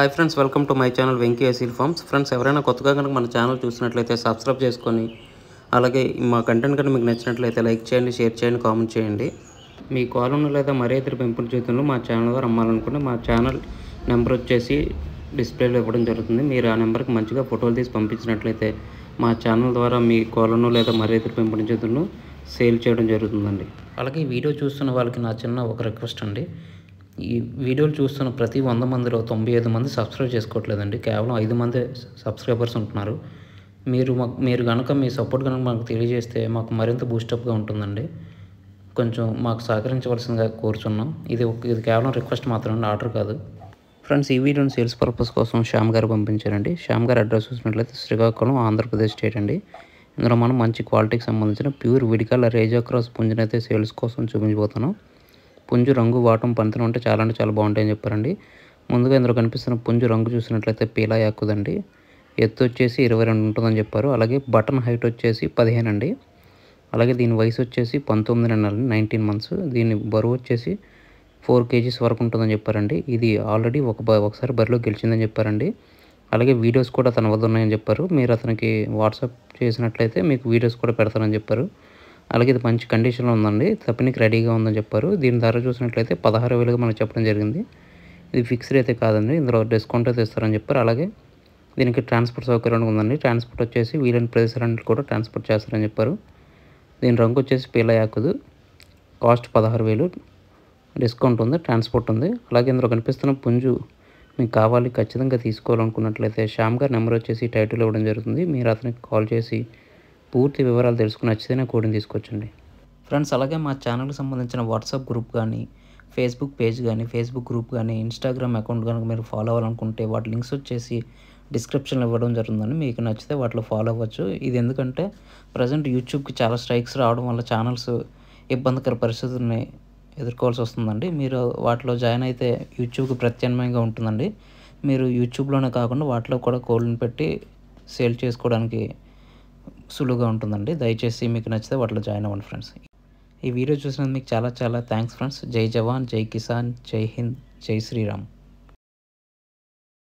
Hi friends, welcome to my channel Venky seed farms. Friends, ఎవరైనా కొత్తగా కనుక మన ఛానల్ చూసినట్లయితే సబ్స్క్రైబ్ చేసుకొని, అలాగే మా కంటెంట్ కనుక మీకు నచ్చినట్లయితే లైక్ చేయండి, షేర్ చేయండి, కామెంట్ చేయండి. మీ కోలను లేదా మరే ఇతర పెంపుడు జీతులను మా ఛానల్ ద్వారా అమ్మాలనుకుంటే మా ఛానల్ నెంబర్ వచ్చేసి డిస్ప్లేలో ఇవ్వడం జరుగుతుంది. మీరు ఆ నెంబర్కి మంచిగా ఫోటోలు తీసి పంపించినట్లయితే మా ఛానల్ ద్వారా మీ కోలను లేదా మరే ఇతర పెంపుడు జీతులను సేల్ చేయడం జరుగుతుందండి. అలాగే ఈ వీడియో చూస్తున్న వాళ్ళకి నా చిన్న ఒక రిక్వెస్ట్ అండి. ఈ వీడియోలు చూస్తున్న ప్రతి 100 మందిలో 95 మంది సబ్స్క్రైబ్ చేసుకోవట్లేదండి. కేవలం 5 మందే సబ్స్క్రైబర్స్ ఉంటున్నారు. మీరు కనుక మీ సపోర్ట్ కనుక మాకు తెలియజేస్తే మాకు మరింత బూస్టప్గా ఉంటుందండి. కొంచెం మాకు సహకరించవలసిందిగా కోరుచున్నాం. ఇది కేవలం రిక్వెస్ట్ మాత్రమే, ఆర్డర్ కాదు. ఫ్రెండ్స్, ఈ వీడియోని సేల్స్ పర్పస్ కోసం శ్యామ్ గారు పంపించారండి. శ్యామ్ గారు అడ్రస్ చూసినట్లయితే శ్రీకాకుళం, ఆంధ్రప్రదేశ్ స్టేట్ అండి. ఇందులో మనం మంచి క్వాలిటీకి సంబంధించిన ప్యూర్ విడికాల రేజా క్రాస్ పుంజునైతే సేల్స్ కోసం చూపించబోతున్నాం. పుంజు రంగు, వాటం, పంతనం అంటే చాలా బాగుంటాయని చెప్పారండి. ముందుగా ఇందులో కనిపిస్తున్న పుంజు రంగు చూసినట్లయితే పీలా యాక్కుదండి. ఎత్తు వచ్చేసి 22 ఉంటుందని చెప్పారు. అలాగే బటన్ హైట్ వచ్చేసి 15 అండి. అలాగే దీని వయసు వచ్చేసి 19 నెలలు, 19 మంత్స్. దీని బరువు వచ్చేసి 4 kgs వరకు ఉంటుందని చెప్పారండి. ఇది ఆల్రెడీ ఒకసారి బరిలో గెలిచిందని చెప్పారండి. అలాగే వీడియోస్ కూడా తన వద్ద ఉన్నాయని చెప్పారు. మీరు అతనికి వాట్సాప్ చేసినట్లయితే మీకు వీడియోస్ కూడా పెడతానని చెప్పారు. అలాగే ఇది మంచి కండిషన్లో ఉందండి. తప్పినికి రెడీగా ఉందని చెప్పారు. దీని ధర చూసినట్లయితే 16,000గా మనకు చెప్పడం జరిగింది. ఇది ఫిక్స్డ్ అయితే కాదండి, ఇందులో డిస్కౌంట్ అయితే ఇస్తారని చెప్పారు. అలాగే దీనికి ట్రాన్స్పోర్ట్ సౌకర్యం ఉందండి. ట్రాన్స్పోర్ట్ వచ్చేసి వీలైన ప్రదేశాలన్నింటికి కూడా ట్రాన్స్పోర్ట్ చేస్తారని చెప్పారు. దీని రంగు వచ్చేసి పీలా యాకుదు. కాస్ట్ 16,000. డిస్కౌంట్ ఉంది, ట్రాన్స్పోర్ట్ ఉంది. అలాగే ఇందులో కనిపిస్తున్న పుంజు మీకు కావాలి, ఖచ్చితంగా తీసుకోవాలనుకున్నట్లయితే శ్యామ్ గారి నెంబర్ వచ్చేసి టైటిల్ ఇవ్వడం జరుగుతుంది. మీరు అతనికి కాల్ చేసి పూర్తి వివరాలు తెలుసుకుని నచ్చితేనే కోడిని తీసుకొచ్చండి. ఫ్రెండ్స్, అలాగే మా ఛానల్కి సంబంధించిన వాట్సాప్ గ్రూప్ కానీ, ఫేస్బుక్ పేజ్ కానీ, ఫేస్బుక్ గ్రూప్ కానీ, ఇన్స్టాగ్రామ్ అకౌంట్ కనుక మీరు ఫాలో అవ్వాలనుకుంటే వాటి లింక్స్ వచ్చేసి డిస్క్రిప్షన్లో ఇవ్వడం జరుగుతుందండి. మీకు నచ్చితే వాటిలో ఫాలో అవ్వచ్చు. ఇది ఎందుకంటే ప్రజెంట్ యూట్యూబ్కి చాలా స్ట్రైక్స్ రావడం వల్ల ఛానల్స్ ఇబ్బందికర పరిస్థితుల్ని ఎదుర్కోవాల్సి వస్తుందండి. మీరు వాటిలో జాయిన్ అయితే యూట్యూబ్కి ప్రత్యామ్నాయంగా ఉంటుందండి. మీరు యూట్యూబ్లోనే కాకుండా వాటిలో కూడా కోళ్ళని పెట్టి సేల్ చేసుకోవడానికి సులువుగా ఉంటుందండి. దయచేసి మీకు నచ్చితే వాటిలో జాయిన్ అవ్వండి ఫ్రెండ్స్. ఈ వీడియో చూసినందుకు మీకు చాలా థ్యాంక్స్ ఫ్రెండ్స్. జై జవాన్, జై కిసాన్, జై హింద్, జై శ్రీరామ్.